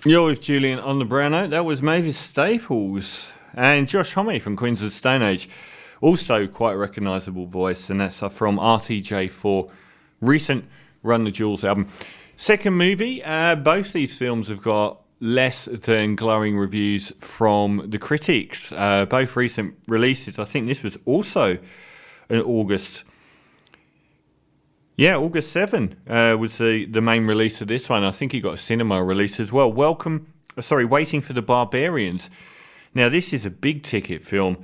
You're with Julian on the brown note. That was Mavis Staples and Josh Homme from Queens of the Stone Age. Also quite a recognisable voice, and that's from RTJ4, recent Run the Jewels album. Second movie, both these films have got less than glowing reviews from the critics. Both recent releases. I think this was also in August. Yeah, August 7 was the main release of this one. I think he got a cinema release as well. Waiting for the Barbarians. Now, this is a big ticket film.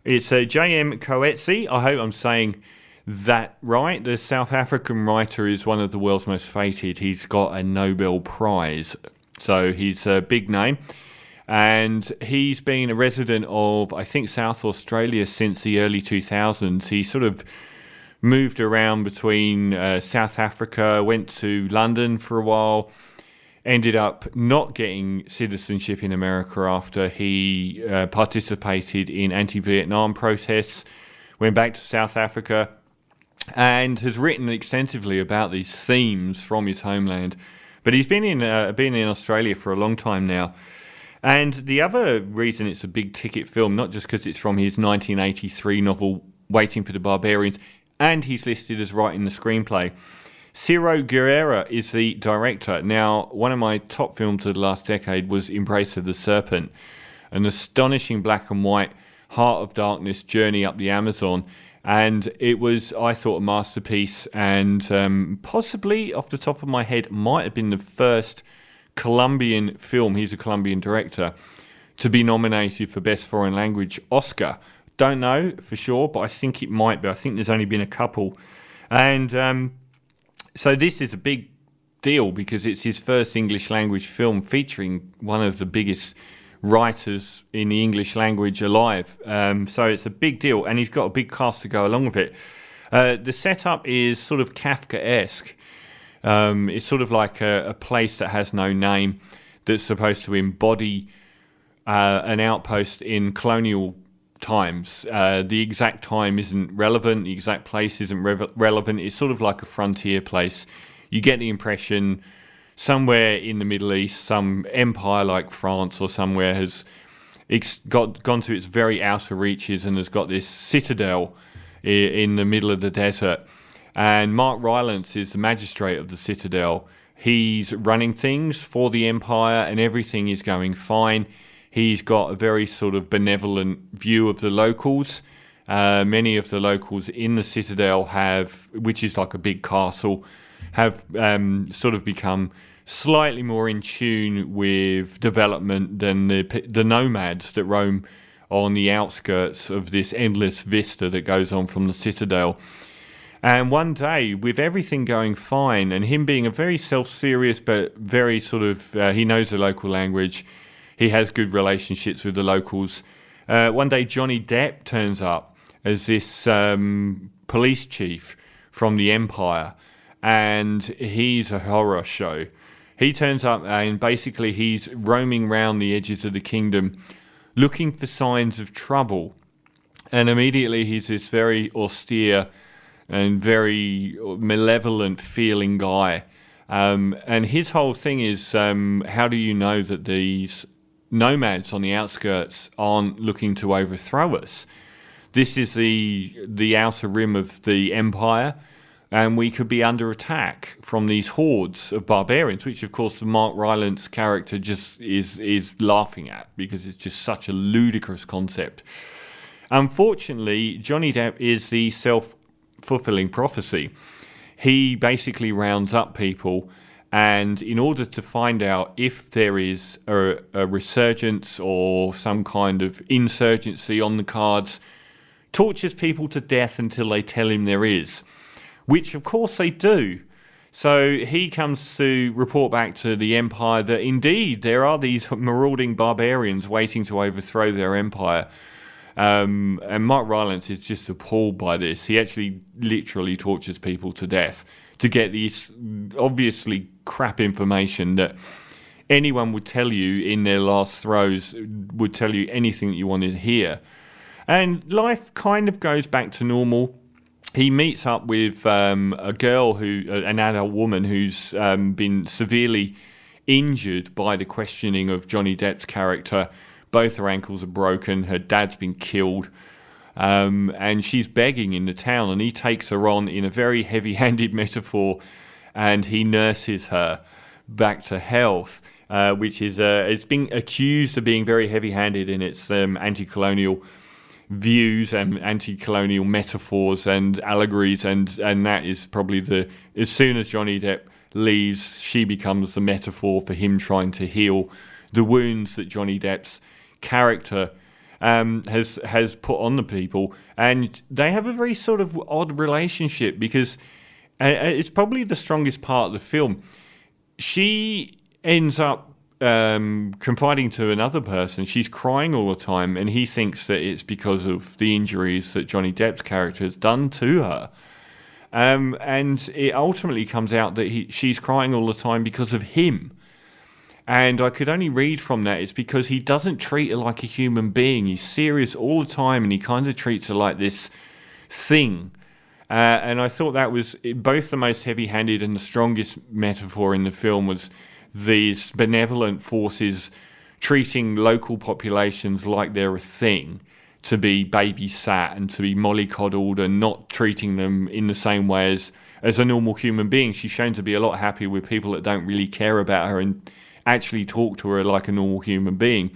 It's J M Coetzee. I hope I'm saying that right. The South African writer is one of the world's most feted. He's got a Nobel Prize, so he's a big name. And he's been a resident of, I think, South Australia since the early 2000s. He sort of moved around between South Africa, went to London for a while, ended up not getting citizenship in America after he participated in anti-Vietnam protests, went back to South Africa, and has written extensively about these themes from his homeland. But he's been in Australia for a long time now. And the other reason it's a big ticket film, not just because it's from his 1983 novel Waiting for the Barbarians, and he's listed as writing the screenplay. Ciro Guerra is the director. Now, one of my top films of the last decade was Embrace of the Serpent, an astonishing black and white Heart of Darkness journey up the Amazon. And it was, I thought, a masterpiece, and possibly, off the top of my head, might have been the first Colombian film, he's a Colombian director, to be nominated for Best Foreign Language Oscar. Don't know for sure, but I think it might be. I think there's only been a couple. And so this is a big deal because it's his first English language film featuring one of the biggest writers in the English language alive. So it's a big deal, and he's got a big cast to go along with it. The setup is sort of Kafkaesque. It's sort of like a place that has no name that's supposed to embody an outpost in colonial times. The exact time isn't relevant, the exact place isn't relevant. It's sort of like a frontier place. You get the impression somewhere in the Middle East, some empire like France or somewhere has gone to its very outer reaches and has got this citadel in the middle of the desert. And Mark Rylance is the magistrate of the citadel. He's running things for the empire and everything is going fine. He's got a very sort of benevolent view of the locals. Many of the locals in the citadel have, which is like a big castle, have sort of become slightly more in tune with development than the nomads that roam on the outskirts of this endless vista that goes on from the citadel. And one day, with everything going fine, and him being a very self-serious but very sort of, he knows the local language, he has good relationships with the locals. One day, Johnny Depp turns up as this police chief from the Empire, and he's a horror show. He turns up and basically he's roaming around the edges of the kingdom looking for signs of trouble. And immediately he's this very austere and very malevolent feeling guy. And his whole thing is, how do you know that these nomads on the outskirts aren't looking to overthrow us? This is the outer rim of the empire, and we could be under attack from these hordes of barbarians, which of course the Mark Rylance character just is laughing at because it's just such a ludicrous concept. Unfortunately, Johnny Depp is the self-fulfilling prophecy. He basically rounds up people, and in order to find out if there is a resurgence or some kind of insurgency on the cards, tortures people to death until they tell him there is, which of course they do. So he comes to report back to the Empire that indeed there are these marauding barbarians waiting to overthrow their empire. And Mark Rylance is just appalled by this. He actually literally tortures people to death to get this obviously crap information that anyone would tell you in their last throes, would tell you anything that you wanted to hear. And life kind of goes back to normal. He meets up with a girl, an adult woman who's been severely injured by the questioning of Johnny Depp's character. Both her ankles are broken. Her dad's been killed. And she's begging in the town, and he takes her on in a very heavy-handed metaphor, and he nurses her back to health, which is it's been accused of being very heavy-handed in its anti-colonial views and anti-colonial metaphors and allegories, and that is probably as soon as Johnny Depp leaves, she becomes the metaphor for him trying to heal the wounds that Johnny Depp's character has put on the people. And they have a very sort of odd relationship, because it's probably the strongest part of the film. She ends up confiding to another person. She's crying all the time, and he thinks that it's because of the injuries that Johnny Depp's character has done to her. And it ultimately comes out that she's crying all the time because of him. And I could only read from that it's because he doesn't treat her like a human being. He's serious all the time, and he kind of treats her like this thing. And I thought that was both the most heavy-handed and the strongest metaphor in the film, was these benevolent forces treating local populations like they're a thing, to be babysat and to be mollycoddled, and not treating them in the same way as a normal human being. She's shown to be a lot happier with people that don't really care about her and actually talk to her like a normal human being.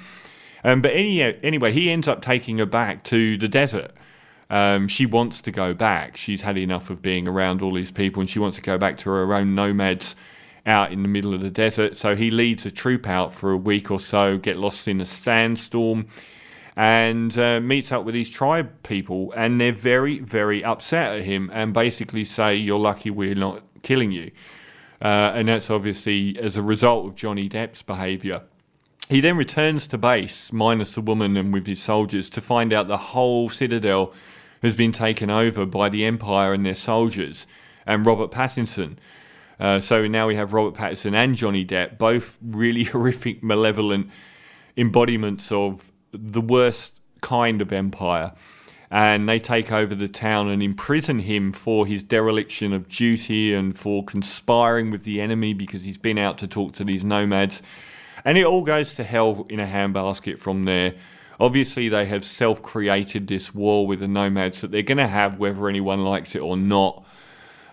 But anyway, he ends up taking her back to the desert. She wants to go back. She's had enough of being around all these people, and she wants to go back to her own nomads out in the middle of the desert. So he leads a troop out for a week or so, get lost in a sandstorm, and meets up with these tribe people, and they're very, very upset at him and basically say, "You're lucky we're not killing you." And that's obviously as a result of Johnny Depp's behaviour. He then returns to base, minus the woman and with his soldiers, to find out the whole citadel has been taken over by the Empire and their soldiers and Robert Pattinson. So now we have Robert Pattinson and Johnny Depp, both really horrific, malevolent embodiments of the worst kind of empire. And they take over the town and imprison him for his dereliction of duty and for conspiring with the enemy because he's been out to talk to these nomads. And it all goes to hell in a handbasket from there. Obviously, they have self-created this war with the nomads that they're going to have whether anyone likes it or not.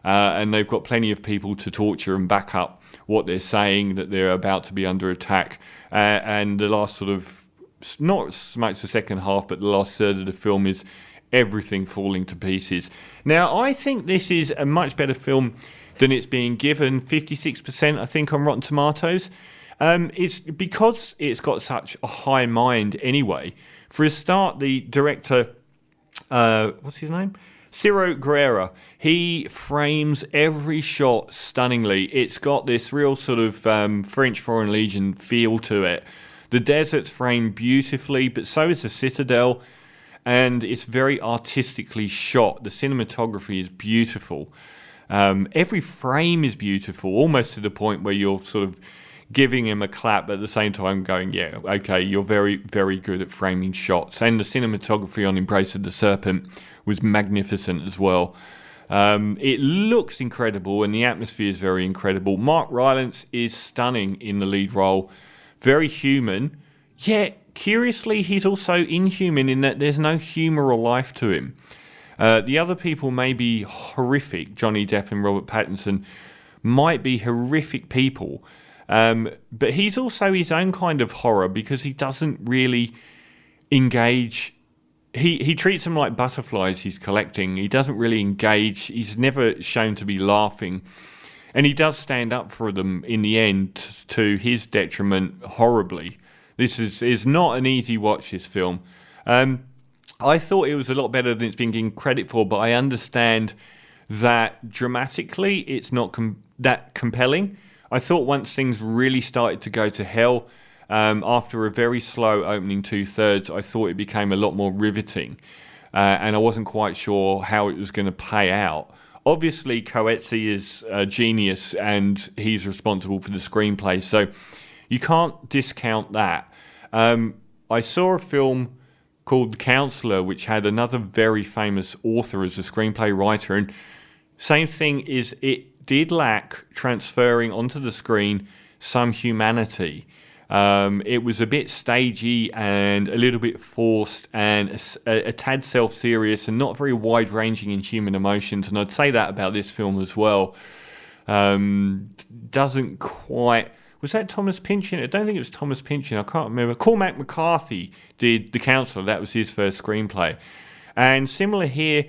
And they've got plenty of people to torture and back up what they're saying, that they're about to be under attack. And the last sort of, not so much the second half, but the last third of the film is everything falling to pieces. Now, I think this is a much better film than it's being given. 56%, I think, on Rotten Tomatoes. It's because it's got such a high mind anyway. For a start, the director, what's his name? Ciro Guerra. He frames every shot stunningly. It's got this real sort of French Foreign Legion feel to it. The desert's framed beautifully, but so is the citadel. And it's very artistically shot. The cinematography is beautiful. Every frame is beautiful, almost to the point where you're sort of giving him a clap at the same time going, yeah, okay, you're very, very good at framing shots. And the cinematography on Embrace of the Serpent was magnificent as well. It looks incredible, and the atmosphere is very incredible. Mark Rylance is stunning in the lead role. Very human, yet curiously, he's also inhuman in that there's no humour or life to him. The other people may be horrific. Johnny Depp and Robert Pattinson might be horrific people. But he's also his own kind of horror, because he doesn't really engage. He treats them like butterflies he's collecting. He doesn't really engage. He's never shown to be laughing. And he does stand up for them in the end, to his detriment, horribly. This is not an easy watch, this film. I thought it was a lot better than it's been given credit for, but I understand that dramatically it's not that compelling. I thought once things really started to go to hell, after a very slow opening 2/3, I thought it became a lot more riveting. And I wasn't quite sure how it was going to play out. Obviously, Coetzee is a genius, and he's responsible for the screenplay, so you can't discount that. I saw a film called The Counselor, which had another very famous author as a screenplay writer, and same thing is it did lack transferring onto the screen some humanity. It was a bit stagey and a little bit forced and a tad self-serious and not very wide-ranging in human emotions. And I'd say that about this film as well. Doesn't quite... Was that Thomas Pynchon? I don't think it was Thomas Pynchon. I can't remember. Cormac McCarthy did The Counselor. That was his first screenplay. And similar here,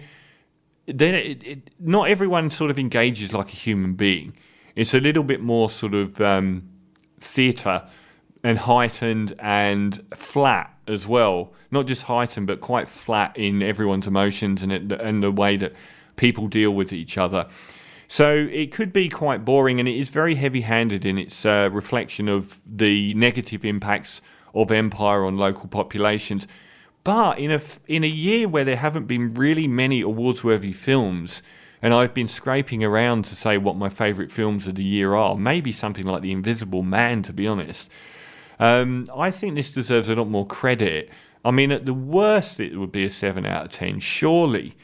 not everyone sort of engages like a human being. It's a little bit more sort of theatre and heightened and flat as well. Not just heightened, but quite flat in everyone's emotions and the way that people deal with each other. So it could be quite boring, and it is very heavy-handed in its reflection of the negative impacts of empire on local populations. But in a year where there haven't been really many awards-worthy films, and I've been scraping around to say what my favourite films of the year are, maybe something like The Invisible Man, to be honest, I think this deserves a lot more credit. I mean, at the worst, it would be a 7 out of 10, surely.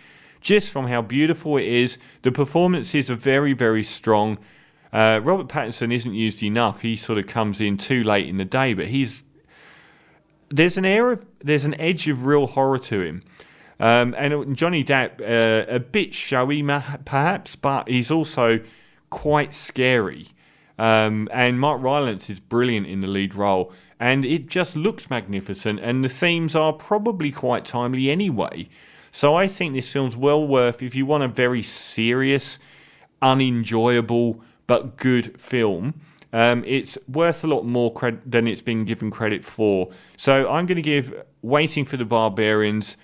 Just from how beautiful it is. The performances are very, very strong. Robert Pattinson isn't used enough. He sort of comes in too late in the day, but there's an edge of real horror to him. And Johnny Depp, a bit showy perhaps, but he's also quite scary. And Mark Rylance is brilliant in the lead role. And it just looks magnificent, and the themes are probably quite timely anyway. So I think this film's well worth, if you want a very serious, unenjoyable, but good film, it's worth a lot more than it's been given credit for. So I'm going to give Waiting for the Barbarians,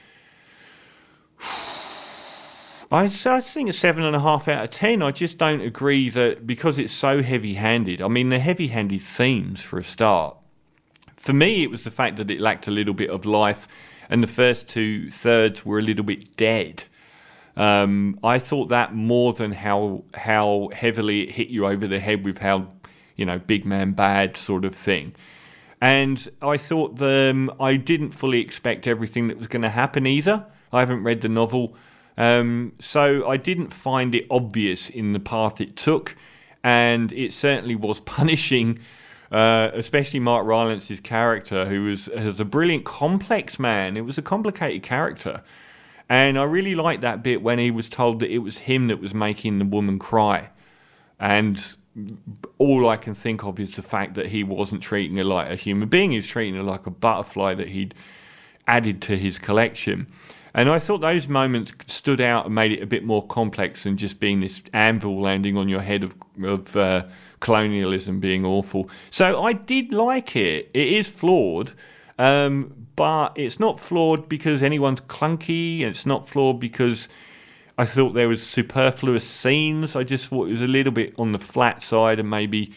I think a 7.5 out of 10. I just don't agree that because it's so heavy-handed. I mean, the heavy-handed themes for a start. For me, it was the fact that it lacked a little bit of life, and the first 2/3 were a little bit dead. I thought that more than how heavily it hit you over the head with how, big man bad sort of thing. And I thought I didn't fully expect everything that was going to happen either. I haven't read the novel. So I didn't find it obvious in the path it took. And it certainly was punishing, especially Mark Rylance's character, who has a brilliant, complex man. It was a complicated character. And I really liked that bit when he was told that it was him that was making the woman cry. And all I can think of is the fact that he wasn't treating her like a human being. He was treating her like a butterfly that he'd added to his collection. And I thought those moments stood out and made it a bit more complex than just being this anvil landing on your head of colonialism being awful. So I did like it. It is flawed, but it's not flawed because anyone's clunky. It's not flawed because I thought there was superfluous scenes. I just thought it was a little bit on the flat side and maybe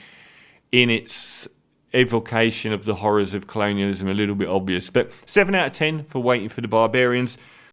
in its evocation of the horrors of colonialism a little bit obvious. But 7 out of 10 for Waiting for the Barbarians.